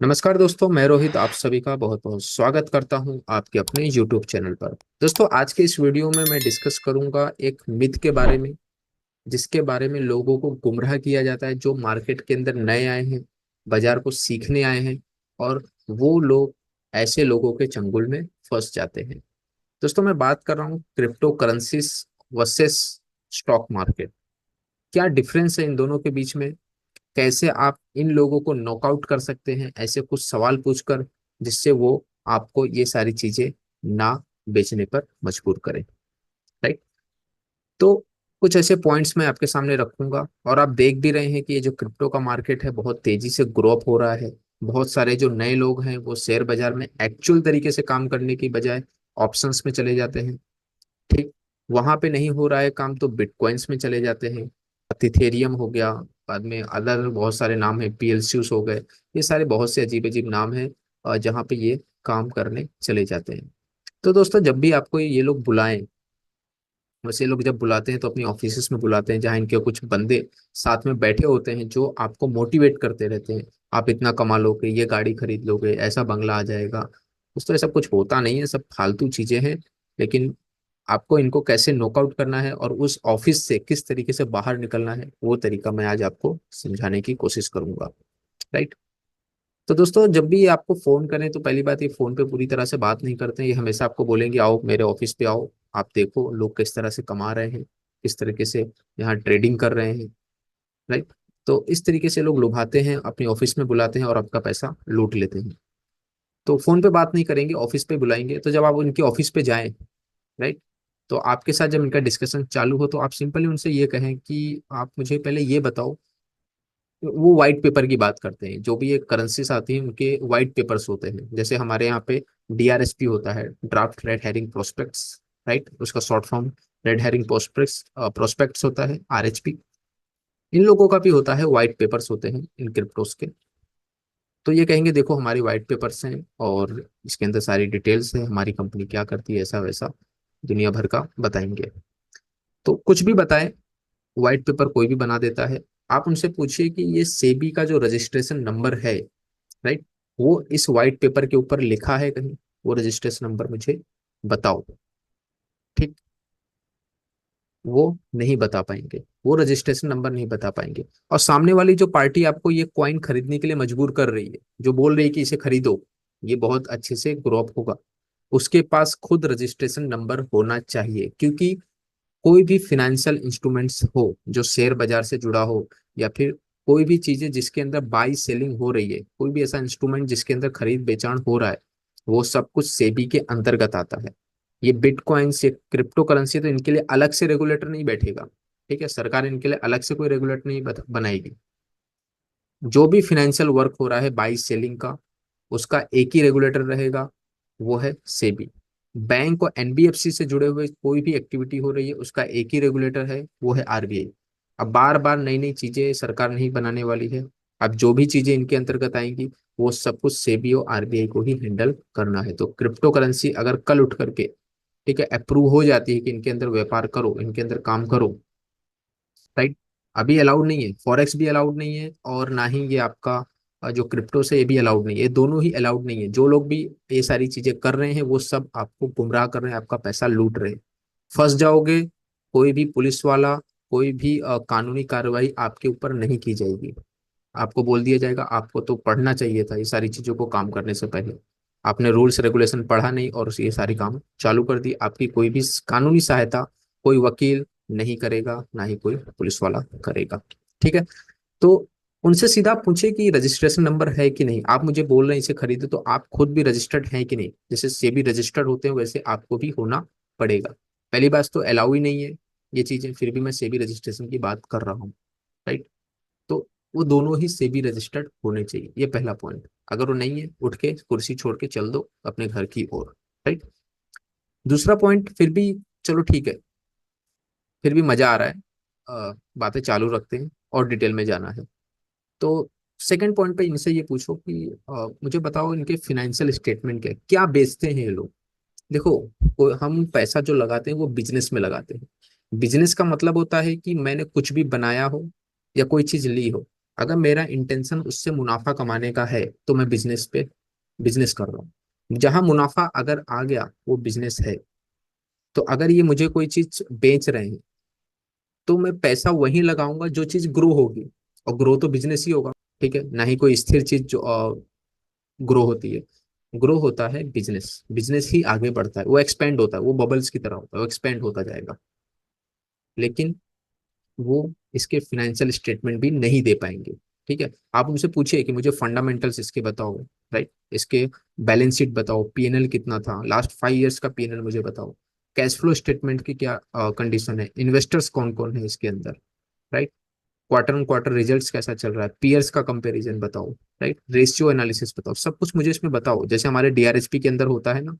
नमस्कार दोस्तों, मैं रोहित आप सभी का बहुत बहुत स्वागत करता हूं आपके अपने YouTube चैनल पर। दोस्तों, आज के इस वीडियो में मैं डिस्कस करूंगा एक मिथ के बारे में, जिसके बारे में लोगों को गुमराह किया जाता है, जो मार्केट के अंदर नए आए हैं, बाजार को सीखने आए हैं, और वो लोग ऐसे लोगों के चंगुल में फंस जाते हैं। दोस्तों, मैं बात कर रहा हूँ crypto currencies versus stock market. क्या डिफरेंस है इन दोनों के बीच में? कैसे आप इन लोगों को नॉकआउट कर सकते हैं ऐसे कुछ सवाल पूछकर, जिससे वो आपको ये सारी चीजें ना बेचने पर मजबूर करें। राइट। तो कुछ ऐसे पॉइंट्स मैं आपके सामने रखूंगा, और आप देख भी रहे हैं कि ये जो क्रिप्टो का मार्केट है बहुत तेजी से ग्रो अप हो रहा है। बहुत सारे जो नए लोग हैं वो शेयर बाजार में एक्चुअल तरीके से काम करने की बजाय ऑप्शंस में चले जाते हैं। ठीक। वहां पे नहीं हो रहा है काम तो बिटकॉइंस में चले जाते हैं। इथेरियम हो गया, बाद में अदर बहुत सारे नाम है, पीएलसीज हो गए। ये सारे बहुत से अजीब अजीब नाम हैं जहाँ पे ये काम करने चले जाते हैं। तो दोस्तों, जब भी आपको ये लोग बुलाएं, वैसे ये लोग जब बुलाते हैं तो अपनी ऑफिसेस में बुलाते हैं, जहाँ इनके कुछ बंदे साथ में बैठे होते हैं जो आपको मोटिवेट करते रहते हैं। आप इतना कमा लोगे, ये गाड़ी खरीद लोगे, ऐसा बंगला आ जाएगा। दोस्तों, ऐसा कुछ होता नहीं है, सब फालतू चीजें हैं। लेकिन आपको इनको कैसे नॉकआउट करना है और उस ऑफिस से किस तरीके से बाहर निकलना है, वो तरीका मैं आज आपको समझाने की कोशिश करूंगा। राइट। तो दोस्तों, जब भी ये आपको फोन करें तो पहली बात, ये फोन पे पूरी तरह से बात नहीं करते हैं। ये हमेशा आपको बोलेंगे आओ मेरे ऑफिस पे आओ, आप देखो लोग किस तरह से कमा रहे हैं, किस तरीके से यहाँ ट्रेडिंग कर रहे हैं। राइट। तो इस तरीके से लोग लुभाते हैं, अपने ऑफिस में बुलाते हैं और आपका पैसा लूट लेते हैं। तो फोन पे बात नहीं करेंगे, ऑफिस पे बुलाएंगे। तो जब आप उनके ऑफिस पे जाएं, राइट, तो आपके साथ जब इनका डिस्कशन चालू हो तो आप सिंपली उनसे ये कहें कि आप मुझे पहले ये बताओ। वो व्हाइट पेपर की बात करते हैं, जो भी ये करेंसीज आती हैं उनके व्हाइट पेपर्स होते हैं। जैसे हमारे यहाँ पे डीआरएसपी होता है, draft red herring prospectus. Right, उसका short form red herring prospectus prospectus होता है, आरएचपी। इन लोगों का भी होता है, व्हाइट पेपर्स होते हैं इन क्रिप्टोस के। तो ये कहेंगे देखो हमारी व्हाइट पेपर्स हैं और इसके अंदर सारी डिटेल्स है, हमारी कंपनी क्या करती है, ऐसा वैसा दुनिया भर का बताएंगे। तो कुछ भी बताएं, व्हाइट पेपर कोई भी बना देता है। आप उनसे पूछिए कि ये सेबी का जो रजिस्ट्रेशन नंबर है, राइट, वो इस व्हाइट पेपर के ऊपर लिखा है कहीं? वो रजिस्ट्रेशन नंबर मुझे बताओ। ठीक। वो नहीं बता पाएंगे, वो रजिस्ट्रेशन नंबर नहीं बता पाएंगे। और सामने वाली जो पार्टी आपको ये कॉइन खरीदने के लिए मजबूर कर रही है, जो बोल रही है कि इसे खरीदो, ये बहुत अच्छे से ग्रो अप होगा, उसके पास खुद रजिस्ट्रेशन नंबर होना चाहिए। क्योंकि कोई भी फिनेंशियल इंस्ट्रूमेंट्स हो जो शेयर बाजार से जुड़ा हो, या फिर कोई भी चीजें जिसके अंदर बाई सेलिंग हो रही है, कोई भी ऐसा इंस्ट्रूमेंट जिसके अंदर खरीद बेचान हो रहा है, वो सब कुछ सेबी के अंतर्गत आता है। ये बिटकॉइंस, ये क्रिप्टो करेंसी, तो इनके लिए अलग से रेगुलेटर नहीं बैठेगा। ठीक है, सरकार इनके लिए अलग से कोई रेगुलेटर नहीं बनाएगी। जो भी फिनेंशियल वर्क हो रहा है बाई सेलिंग का, उसका एक ही रेगुलेटर रहेगा, वो है सेबी। बैंक और एनबीएफसी से जुड़े हुए कोई भी एक्टिविटी हो रही है, उसका एक ही रेगुलेटर है, वो है आरबीआई। अब बार बार नई नई चीजें सरकार नहीं बनाने वाली है। अब जो भी चीजें इनके अंतर्गत आएंगी, वो सब कुछ सेबी और आरबीआई को ही हैंडल करना है। तो क्रिप्टो करेंसी अगर कल उठ करके, ठीक है, अप्रूव हो जाती है कि इनके अंदर व्यापार करो, इनके अंदर काम करो, राइट, अभी अलाउड नहीं है, फॉरेक्स भी अलाउड नहीं है, और ना ही ये आपका जो क्रिप्टो से ये भी अलाउड नहीं है। ये दोनों ही अलाउड नहीं है। जो लोग भी ये सारी चीजें कर रहे हैं वो सब आपको गुमराह कर रहे हैं, आपका पैसा लूट रहे हैं। फंस जाओगे। कोई भी पुलिस वाला, कोई भी कानूनी कार्रवाई आपके ऊपर नहीं की जाएगी। आपको बोल दिया जाएगा आपको तो पढ़ना चाहिए था ये सारी चीजों को काम करने से पहले, आपने रूल्स रेगुलेशन पढ़ा नहीं और ये सारी काम चालू कर दी। आपकी कोई भी कानूनी सहायता कोई वकील नहीं करेगा, ना ही कोई पुलिस वाला करेगा। ठीक है। तो उनसे सीधा पूछे कि रजिस्ट्रेशन नंबर है कि नहीं। आप मुझे बोल रहे हैं इसे खरीदे, तो आप खुद भी रजिस्टर्ड हैं कि नहीं? जैसे सेबी रजिस्टर्ड होते हैं वैसे आपको भी होना पड़ेगा। पहली बात तो अलाउ ही नहीं है ये चीजें, फिर भी मैं सेबी रजिस्ट्रेशन की बात कर रहा हूँ। राइट। तो वो दोनों ही सेबी रजिस्टर्ड होने चाहिए, ये पहला पॉइंट। अगर वो नहीं है, उठ के कुर्सी छोड़ के चल दो अपने घर की ओर। राइट। दूसरा पॉइंट, फिर भी चलो ठीक है, फिर भी मजा आ रहा है, बातें चालू रखते हैं और डिटेल में जाना है। तो सेकंड पॉइंट पे इनसे ये पूछो कि मुझे बताओ इनके फिनेंशियल स्टेटमेंट क्या क्या बेचते हैं ये लोग। देखो, हम पैसा जो लगाते हैं वो बिजनेस में लगाते हैं। बिजनेस का मतलब होता है कि मैंने कुछ भी बनाया हो या कोई चीज ली हो, अगर मेरा इंटेंशन उससे मुनाफा कमाने का है तो मैं बिजनेस कर रहा हूँ। जहां मुनाफा अगर आ गया वो बिजनेस है। तो अगर ये मुझे कोई चीज बेच रहे हैं तो मैं पैसा वहीं लगाऊंगा जो चीज ग्रो होगी, और ग्रो तो बिजनेस ही होगा। ठीक है, ना ही कोई स्थिर चीज जो ग्रो होती है। ग्रो होता है बिजनेस, बिजनेस ही आगे बढ़ता है, वो एक्सपेंड होता है, वो बबल्स की तरह होता है, वो एक्सपेंड होता जाएगा। लेकिन वो इसके फाइनेंशियल स्टेटमेंट भी नहीं दे पाएंगे। ठीक है, आप उनसे पूछिए कि मुझे फंडामेंटल्स इसके बताओ, राइट, इसके बैलेंस शीट बताओ, पीएनएल कितना था, लास्ट 5 इयर्स का पीएनएल मुझे बताओ, कैश फ्लो स्टेटमेंट की क्या कंडीशन है, इन्वेस्टर्स कौन कौन है इसके अंदर, right, quarter on quarter results कैसा चल रहा है, पीयर्स का कंपैरिजन बताओ, राइट, रेशियो एनालिसिस बताओ, सब कुछ मुझे इसमें बताओ। जैसे हमारे डीआरएचपी के अंदर होता है ना,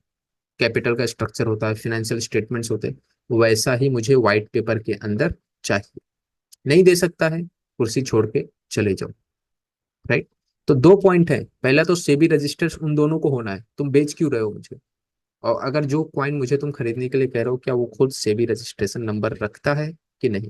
कैपिटल का स्ट्रक्चर होता है, फाइनेंशियल स्टेटमेंट्स होते हैं, वैसा ही मुझे व्हाइट पेपर के अंदर चाहिए। नहीं दे सकता है, कुर्सी छोड़ के चले जाओ, राइट। तो 2 पॉइंट है, पहला तो सेबी रजिस्टर्स उन दोनों को होना है, तुम बेच क्यों रहे हो मुझे, और अगर जो कॉइन मुझे तुम खरीदने के लिए कह रहे हो क्या वो खुद सेबी रजिस्ट्रेशन नंबर रखता है कि नहीं।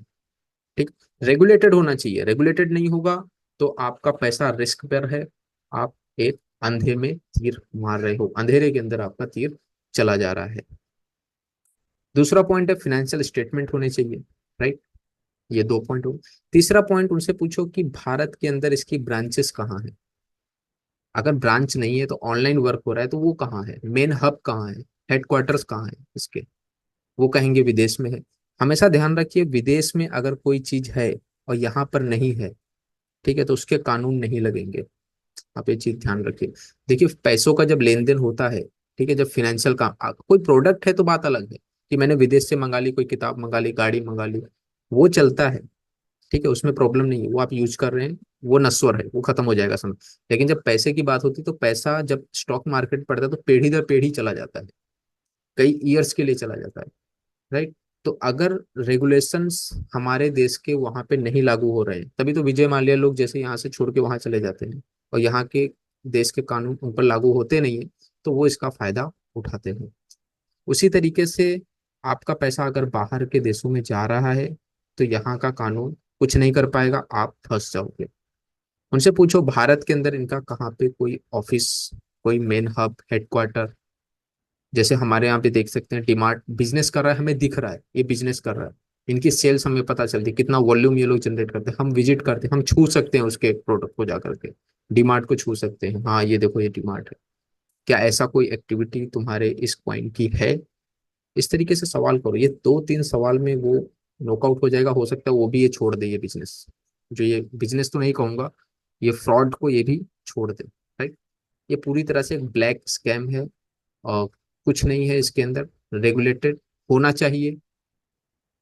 ठीक, रेगुलेटेड होना चाहिए, रेगुलेटेड नहीं होगा तो आपका पैसा रिस्क पर है। आप एक अंधे में तीर मार रहे हो, अंधेरे के अंदर आपका तीर चला जा रहा है। दूसरा पॉइंट है फाइनेंशियल स्टेटमेंट होने चाहिए, राइट। ये 2 पॉइंट हो। तीसरा पॉइंट उनसे पूछो कि भारत के अंदर इसकी ब्रांचेस कहाँ है। अगर ब्रांच नहीं है तो ऑनलाइन वर्क हो रहा है तो वो कहाँ है, मेन हब कहाँ है, हेडक्वार्टर्स कहाँ है इसके। वो कहेंगे विदेश में है। हमेशा ध्यान रखिए, विदेश में अगर कोई चीज है और यहाँ पर नहीं है, ठीक है, तो उसके कानून नहीं लगेंगे। आप ये चीज ध्यान रखिए। देखिए, पैसों का जब लेन देन होता है, ठीक है, जब फिनेंशियल का कोई प्रोडक्ट है तो बात अलग है, कि मैंने विदेश से मंगा ली, कोई किताब मंगा ली, गाड़ी मंगा ली, वो चलता है। ठीक है, उसमें प्रॉब्लम नहीं है, वो आप यूज कर रहे हैं, वो नश्वर है, वो खत्म हो जाएगा समय। लेकिन जब पैसे की बात होती है तो पैसा जब स्टॉक मार्केट पड़ता है तो पीढ़ी दर पीढ़ी चला जाता है, कई ईयर्स के लिए चला जाता है, राइट। तो अगर रेगुलेशंस हमारे देश के वहां पे नहीं लागू हो रहे हैं, तभी तो विजय माल्या लोग जैसे यहाँ से छोड़ के वहां चले जाते हैं, और यहाँ के देश के कानून उन पर लागू होते नहीं है, तो वो इसका फायदा उठाते हैं। उसी तरीके से आपका पैसा अगर बाहर के देशों में जा रहा है तो यहाँ का कानून कुछ नहीं कर पाएगा, आप फंस जाओगे। उनसे पूछो भारत के अंदर इनका कहाँ पे कोई ऑफिस, कोई मेन हब, हेडक्वार्टर। जैसे हमारे यहाँ पे देख सकते हैं, डीमार्ट बिजनेस कर रहा है, हमें दिख रहा है ये बिजनेस कर रहा है, इनकी सेल्स हमें पता चलती है, कितना वॉल्यूम ये लोग जनरेट करते हैं, हम विजिट करते हैं, हम छू सकते हैं उसके प्रोडक्ट को जा करके, डीमार्ट को छू सकते हैं, हाँ ये देखो ये डीमार्ट है। क्या ऐसा कोई एक्टिविटी तुम्हारे इस पॉइंट की है। इस तरीके से सवाल करो, ये 2-3 सवाल में वो नॉकआउट हो जाएगा, हो सकता है वो भी ये छोड़ दे, ये बिजनेस, जो ये बिजनेस तो नहीं कहूंगा, ये फ्रॉड को ये भी छोड़ दे, राइट। ये पूरी तरह से एक ब्लैक स्कैम है, और कुछ नहीं है इसके अंदर। रेगुलेटेड होना चाहिए,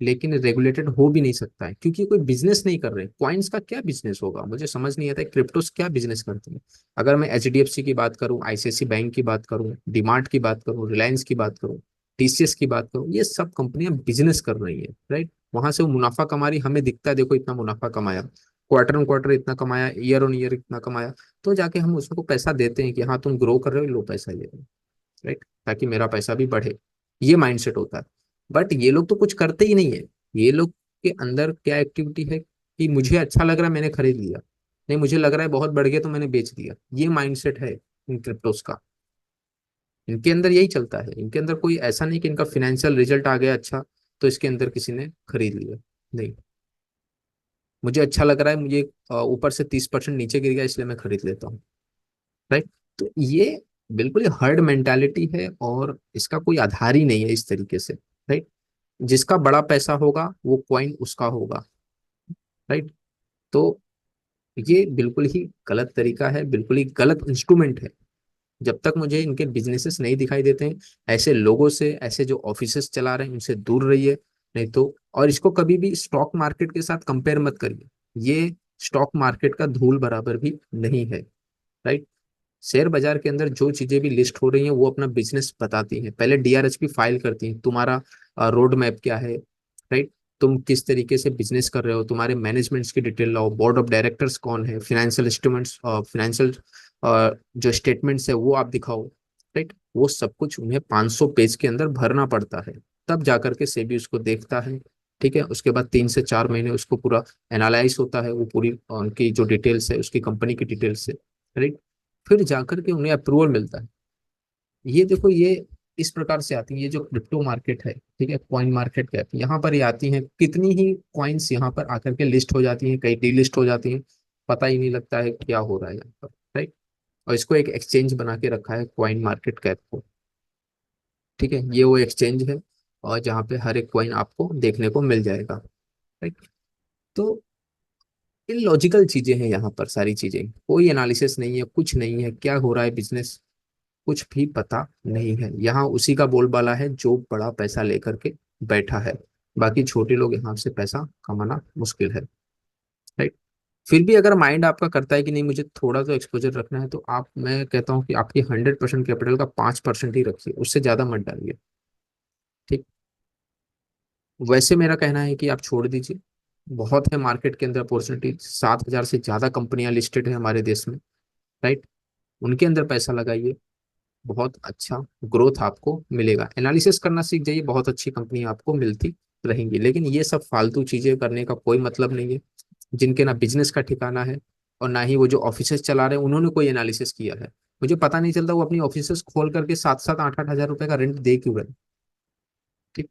लेकिन रेगुलेटेड हो भी नहीं सकता है क्योंकि कोई बिजनेस नहीं कर रहे। कॉइन्स का क्या बिजनेस होगा, मुझे समझ नहीं आता है, क्रिप्टोस क्या बिजनेस करते हैं। अगर मैं एचडीएफसी की बात करूं, आईसीआईसी बैंक की बात करूं, डीमार्ट की बात करूं, रिलायंस की बात करूं, टीसीएस की बात करूं, ये सब कंपनियां बिजनेस कर रही है, राइट। वहां से वो मुनाफा कमा रही, हमें दिखता है देखो इतना मुनाफा कमाया, क्वार्टर ऑन क्वार्टर इतना कमाया, ईयर ऑन ईयर इतना कमाया, तो जाके हम उसको पैसा देते हैं कि हाँ तुम ग्रो कर रहे हो, लो पैसा ये, राइट, ताकि मेरा पैसा भी बढ़े। ये माइंडसेट होता है। बट ये लोग तो कुछ करते ही नहीं है। ये लोग के अंदर क्या एक्टिविटी है कि मुझे अच्छा लग रहा है मैंने खरीद लिया, नहीं मुझे लग रहा है बहुत बढ़ गया तो मैंने बेच दिया। ये माइंडसेट है इन क्रिप्टोस का। इनके अंदर यही चलता है, इनके अंदर कोई ऐसा नहीं कि इनका फाइनेंशियल रिजल्ट आ गया अच्छा तो इसके अंदर किसी ने खरीद लिया। नहीं, मुझे अच्छा लग रहा है, मुझे ऊपर से 30% नीचे गिर गया इसलिए मैं खरीद लेता हूँ, राइट। तो ये बिल्कुल ही हर्ड मेंटालिटी है, और इसका कोई आधार ही नहीं है इस तरीके से, राइट। जिसका बड़ा पैसा होगा वो कॉइन उसका होगा, राइट। तो ये बिल्कुल ही गलत तरीका है, बिल्कुल ही गलत इंस्ट्रूमेंट है। जब तक मुझे इनके बिजनेसेस नहीं दिखाई देते हैं, ऐसे लोगों से, ऐसे जो ऑफिसेस चला रहे हैं उनसे दूर रहिए। नहीं तो, और इसको कभी भी स्टॉक मार्केट के साथ कंपेयर मत करिए, ये स्टॉक मार्केट का धूल बराबर भी नहीं है, राइट। शेयर बाजार के अंदर जो चीजें भी लिस्ट हो रही हैं वो अपना बिजनेस बताती हैं, पहले डीआरएचपी फाइल करती हैं, तुम्हारा रोड मैप क्या है, राइट, तुम किस तरीके से बिजनेस कर रहे हो, तुम्हारे मैनेजमेंट्स की डिटेल लाओ, बोर्ड ऑफ डायरेक्टर्स कौन है, फाइनेंशियल इंस्ट्रूमेंट्स, फाइनेंशियल जो स्टेटमेंट्स है वो आप दिखाओ, राइट। वो सब कुछ उन्हें 500 पेज के अंदर भरना पड़ता है, तब जाकर के सेबी उसको देखता है। ठीक है, उसके बाद 3 से 4 महीने उसको पूरा एनालाइज होता है, वो पूरी उनकी जो डिटेल्स है उसकी कंपनी की डिटेल्स से, राइट। फिर जाकर के उन्हें अप्रूवल मिलता है। ये देखो, ये इस प्रकार से आती है, ये जो क्रिप्टो मार्केट है, ठीक है, कॉइन मार्केट कैप, यहाँ पर ये आती हैं, कितनी ही कॉइन्स यहाँ पर आकर के लिस्ट हो जाती हैं, कई डीलिस्ट हो जाती हैं, पता ही नहीं लगता है क्या हो रहा है यहाँ पर, राइट। और इसको एक एक्सचेंज बना के रखा है कॉइन मार्केट कैप को, ठीक है, ये वो एक्सचेंज है, और जहाँ पे हर एक कॉइन आपको देखने को मिल जाएगा, राइट। तो इलॉजिकल चीजें हैं यहाँ पर, सारी चीजें, कोई एनालिसिस नहीं है, कुछ नहीं है, क्या हो रहा है बिजनेस कुछ भी पता नहीं है। यहाँ उसी का बोलबाला है जो बड़ा पैसा लेकर के बैठा है, बाकी छोटे लोग यहाँ से पैसा कमाना मुश्किल है, राइट। फिर भी अगर माइंड आपका करता है कि नहीं मुझे थोड़ा तो एक्सपोजर रखना है, तो आप, मैं कहता हूँ कि आपकी 100% कैपिटल का 5% ही रखिए, उससे ज्यादा मत डालिए, ठीक। वैसे मेरा कहना है कि आप छोड़ दीजिए, बहुत है मार्केट के अंदर अपॉर्चुनिटी, 7,000 से ज्यादा कंपनियां लिस्टेड है हमारे देश में, राइट। उनके अंदर पैसा लगाइए, बहुत अच्छा ग्रोथ आपको मिलेगा। एनालिसिस करना सीख जाइए, बहुत अच्छी कंपनी आपको मिलती रहेंगी, लेकिन ये सब फालतू चीजें करने का कोई मतलब नहीं है, जिनके ना बिजनेस का ठिकाना है, और ना ही वो जो ऑफिसेस चला रहे हैं उन्होंने कोई एनालिसिस किया है। मुझे पता नहीं चलता वो अपनी ऑफिसेस खोल करके 7-7 8-8 हज़ार रुपए का रेंट दे क्यों रहे, ठीक।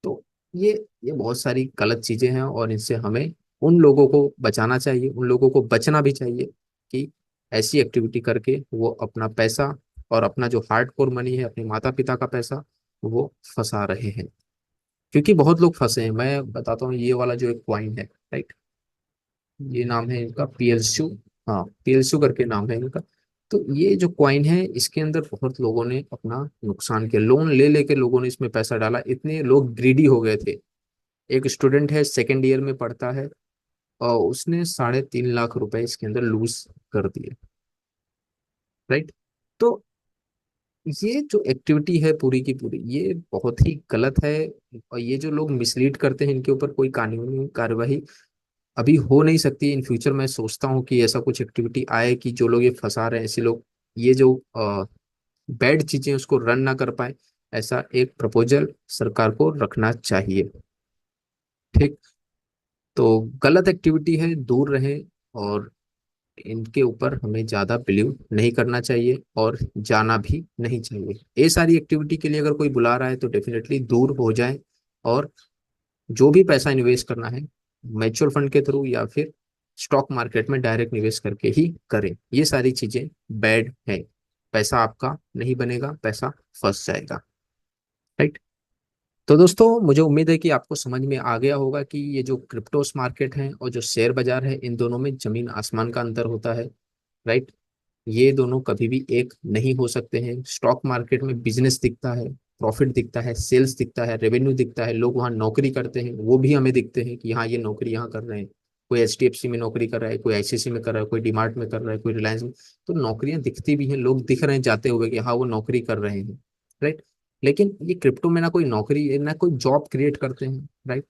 तो ये ये बहुत सारी गलत चीजें हैं, और इनसे हमें उन लोगों को बचाना चाहिए, उन लोगों को बचना भी चाहिए कि ऐसी एक्टिविटी करके वो अपना पैसा और अपना जो हार्ड कोर मनी है, अपने माता पिता का पैसा, वो फंसा रहे हैं। क्योंकि बहुत लोग फंसे हैं, मैं बताता हूँ, ये वाला जो एक क्वाइन है, राइट, ये नाम है इनका पीएलसू, हाँ पीएलसू करके नाम है इनका। तो ये जो क्वाइन है, इसके अंदर बहुत लोगों ने अपना नुकसान किया, लोन ले लेके लोगों ने इसमें पैसा डाला, इतने लोग ग्रीडी हो गए थे। एक स्टूडेंट है, सेकेंड ईयर में पढ़ता है, और उसने 3.5 लाख रुपए इसके अंदर लूज कर दिए, राइट। तो ये जो एक्टिविटी है पूरी की पूरी, ये बहुत ही गलत है, और ये जो लोग मिसलीड करते हैं इनके ऊपर कोई कानूनी कार्यवाही अभी हो नहीं सकती। इन फ्यूचर मैं सोचता हूँ कि ऐसा कुछ एक्टिविटी आए कि जो लोग ये फंसा रहे हैं, ऐसे लोग, ये जो बैड चीजें उसको रन ना कर पाए, ऐसा एक प्रपोजल सरकार को रखना चाहिए, ठीक। तो गलत एक्टिविटी है, दूर रहें, और इनके ऊपर हमें ज्यादा बिलीव नहीं करना चाहिए, और जाना भी नहीं चाहिए। ये सारी एक्टिविटी के लिए अगर कोई बुला रहा है तो डेफिनेटली दूर हो जाए, और जो भी पैसा इन्वेस्ट करना है म्यूचुअल फंड के थ्रू या फिर स्टॉक मार्केट में डायरेक्ट निवेश करके ही करें। ये सारी चीजें बैड है, पैसा आपका नहीं बनेगा, पैसा फंस जाएगा, राइट। तो दोस्तों, मुझे उम्मीद है कि आपको समझ में आ गया होगा कि ये जो क्रिप्टोस मार्केट है और जो शेयर बाजार है, इन दोनों में जमीन आसमान का अंतर होता है, राइट। ये दोनों कभी भी एक नहीं हो सकते हैं। स्टॉक मार्केट में बिजनेस दिखता है, प्रॉफिट दिखता है, सेल्स दिखता है, रेवेन्यू दिखता है, लोग वहाँ नौकरी करते हैं, वो भी हमें दिखते हैं कि हाँ ये नौकरी यहाँ कर रहे हैं, कोई एचडीएफसी में नौकरी कर रहा है, कोई आईसीसी में कर रहा है, कोई डीमार्ट में कर रहा है, कोई रिलायंस में। तो नौकरियां दिखती भी हैं, लोग दिख रहे हैं जाते हुए कि हाँ वो नौकरी कर रहे हैं, राइट। लेकिन ये क्रिप्टो में ना कोई नौकरी, ना कोई जॉब क्रिएट करते हैं, राइट,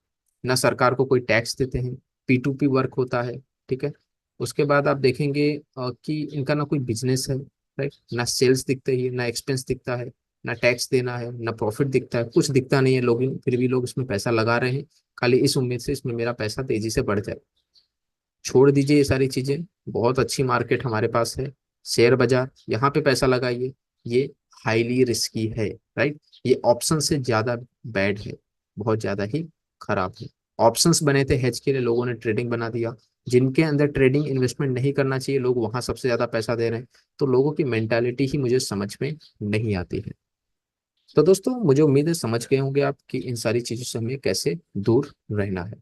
ना सरकार को कोई टैक्स देते हैं, P2P वर्क होता है, ठीक है। उसके बाद आप देखेंगे कि इनका ना कोई बिजनेस है, राइट, ना सेल्स दिखते ही, ना एक्सपेंस दिखता है, ना टैक्स देना है, ना प्रॉफिट दिखता है, कुछ दिखता नहीं है, लोग फिर भी लोग इसमें पैसा लगा रहे हैं, खाली इस उम्मीद से इसमें मेरा पैसा तेजी से बढ़ जाए। छोड़ दीजिए ये सारी चीजें, बहुत अच्छी मार्केट हमारे पास है, शेयर बाजार, यहाँ पे पैसा लगाइए। ये हाईली रिस्की है, राइट, ये ऑप्शन से ज्यादा बैड है, बहुत ज्यादा ही खराब है। ऑप्शंस बने थे हेज के लिए, लोगों ने ट्रेडिंग बना दिया, जिनके अंदर ट्रेडिंग इन्वेस्टमेंट नहीं करना चाहिए, लोग वहां सबसे ज्यादा पैसा दे रहे हैं। तो लोगों की मेंटालिटी ही मुझे समझ में नहीं आती है। तो दोस्तों, मुझे उम्मीद है समझ गए होंगे आप कि इन सारी चीजों से हमें कैसे दूर रहना है।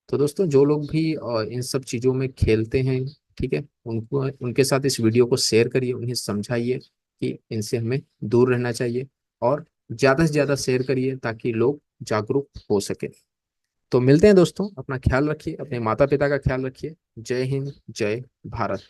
तो दोस्तों, जो लोग भी इन सब चीज़ों में खेलते हैं, ठीक है, उनको, उनके साथ इस वीडियो को शेयर करिए, उन्हें समझाइए कि इनसे हमें दूर रहना चाहिए, और ज़्यादा से ज़्यादा शेयर करिए ताकि लोग जागरूक हो सके। तो मिलते हैं दोस्तों, अपना ख्याल रखिए, अपने माता पिता का ख्याल रखिए। जय हिंद, जय भारत।